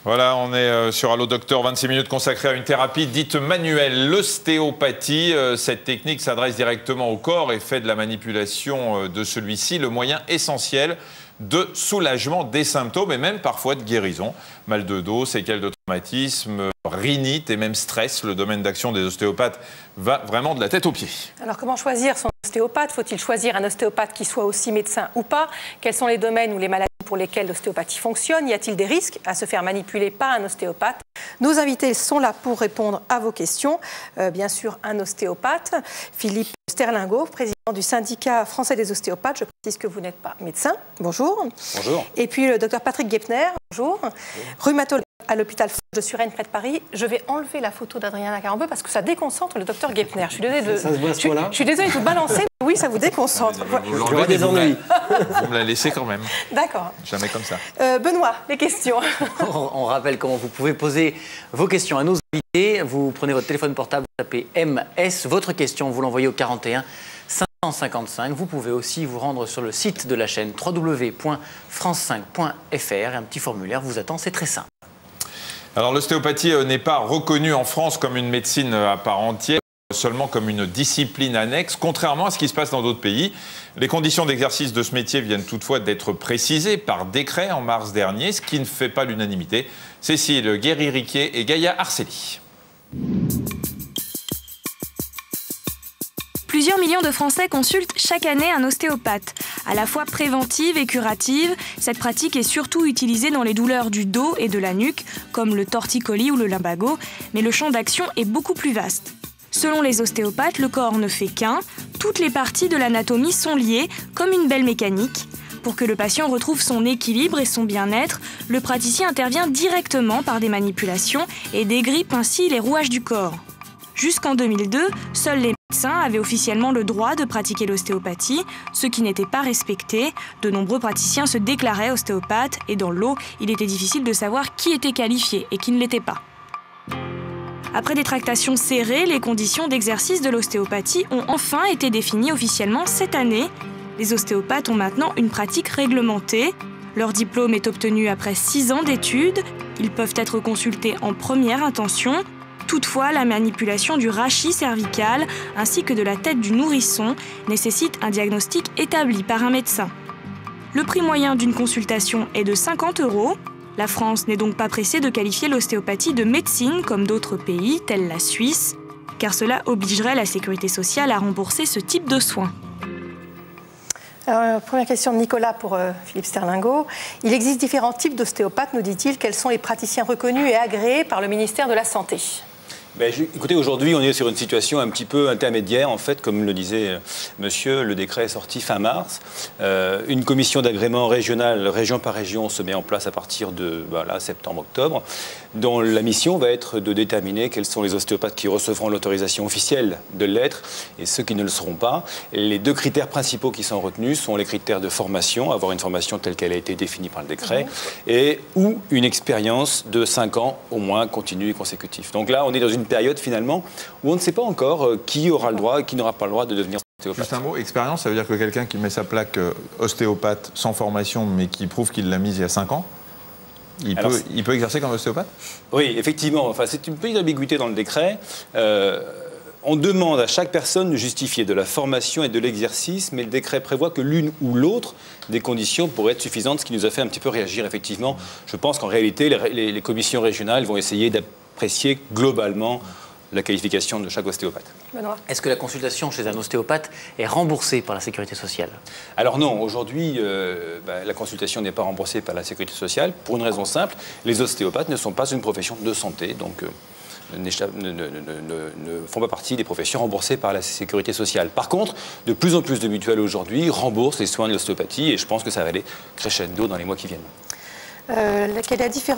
Voilà, on est sur Allo Docteur, 26 minutes consacrées à une thérapie dite manuelle, l'ostéopathie. Cette technique s'adresse directement au corps et fait de la manipulation de celui-ci le moyen essentiel de soulagement des symptômes et même parfois de guérison. Mal de dos, séquelles de traumatisme, rhinite et même stress. Le domaine d'action des ostéopathes va vraiment de la tête aux pieds. Alors comment choisir son ostéopathe? Faut-il choisir un ostéopathe qui soit aussi médecin ou pas? Quels sont les domaines ou les maladies pour lesquelles l'ostéopathie fonctionne? Y a-t-il des risques à se faire manipuler par un ostéopathe? Nos invités sont là pour répondre à vos questions. Bien sûr, un ostéopathe, Philippe Sterlingo, président du syndicat français des ostéopathes. Je précise que vous n'êtes pas médecin. Bonjour. Bonjour. Et puis le docteur Patrick Guepner. Bonjour. Rhumatologue à l'hôpital de Suresnes près de Paris. Je vais enlever la photo d'Adriana Carambeu parce que ça déconcentre le docteur Guepner. Je suis désolée de vous balancer. Oui, ça vous déconcentre. Vous me la laissez quand même. D'accord. Jamais comme ça. Benoît, les questions. On rappelle comment vous pouvez poser vos questions à nos invités. Vous prenez votre téléphone portable, vous tapez MS, votre question, vous l'envoyez au 41 555. Vous pouvez aussi vous rendre sur le site de la chaîne www.france5.fr et un petit formulaire vous attend, c'est très simple. Alors l'ostéopathie n'est pas reconnue en France comme une médecine à part entière, seulement comme une discipline annexe, contrairement à ce qui se passe dans d'autres pays. Les conditions d'exercice de ce métier viennent toutefois d'être précisées par décret en mars dernier, ce qui ne fait pas l'unanimité. Cécile Guéry-Riquier et Gaïa Arceli. Plusieurs millions de Français consultent chaque année un ostéopathe. À la fois préventive et curative, cette pratique est surtout utilisée dans les douleurs du dos et de la nuque, comme le torticolis ou le lumbago, mais le champ d'action est beaucoup plus vaste. Selon les ostéopathes, le corps ne fait qu'un, toutes les parties de l'anatomie sont liées, comme une belle mécanique. Pour que le patient retrouve son équilibre et son bien-être, le praticien intervient directement par des manipulations et dégrippe ainsi les rouages du corps. Jusqu'en 2002, seuls les médecins avaient officiellement le droit de pratiquer l'ostéopathie, ce qui n'était pas respecté. De nombreux praticiens se déclaraient ostéopathes et dans l'eau, il était difficile de savoir qui était qualifié et qui ne l'était pas. Après des tractations serrées, les conditions d'exercice de l'ostéopathie ont enfin été définies officiellement cette année. Les ostéopathes ont maintenant une pratique réglementée. Leur diplôme est obtenu après 6 ans d'études. Ils peuvent être consultés en première intention. Toutefois, la manipulation du rachis cervical ainsi que de la tête du nourrisson nécessite un diagnostic établi par un médecin. Le prix moyen d'une consultation est de 50 €. La France n'est donc pas pressée de qualifier l'ostéopathie de médecine comme d'autres pays, tels la Suisse, car cela obligerait la sécurité sociale à rembourser ce type de soins. Alors, première question de Nicolas pour Philippe Sterlingo. Il existe différents types d'ostéopathes, nous dit-il. Quels sont les praticiens reconnus et agréés par le ministère de la Santé ? Écoutez, aujourd'hui, on est sur une situation un petit peu intermédiaire. En fait, comme le disait monsieur, le décret est sorti fin mars. Une commission d'agrément régionale, région par région, se met en place à partir de septembre-octobre, dont la mission va être de déterminer quels sont les ostéopathes qui recevront l'autorisation officielle de l'être et ceux qui ne le seront pas. Les 2 critères principaux qui sont retenus sont les critères de formation, avoir une formation telle qu'elle a été définie par le décret, ou une expérience de 5 ans au moins continue et consécutive. Donc là, on est dans une période finalement où on ne sait pas encore qui aura le droit et qui n'aura pas le droit de devenir ostéopathe. Juste un mot, expérience, ça veut dire que quelqu'un qui met sa plaque ostéopathe sans formation mais qui prouve qu'il l'a mise il y a 5 ans, il peut exercer comme ostéopathe? Oui, effectivement. Enfin, c'est une petite ambiguïté dans le décret. On demande à chaque personne de justifier de la formation et de l'exercice, mais le décret prévoit que l'une ou l'autre des conditions pourraient être suffisantes, ce qui nous a fait un petit peu réagir, effectivement. Je pense qu'en réalité, les commissions régionales vont essayer d'apprécier globalement la qualification de chaque ostéopathe. Est-ce que la consultation chez un ostéopathe est remboursée par la Sécurité sociale? Alors non, aujourd'hui, la consultation n'est pas remboursée par la Sécurité sociale pour une raison simple. Les ostéopathes ne sont pas une profession de santé, donc ne font pas partie des professions remboursées par la Sécurité sociale. Par contre, de plus en plus de mutuelles aujourd'hui remboursent les soins de l'ostéopathie et je pense que ça va aller crescendo dans les mois qui viennent. Quelle est la différence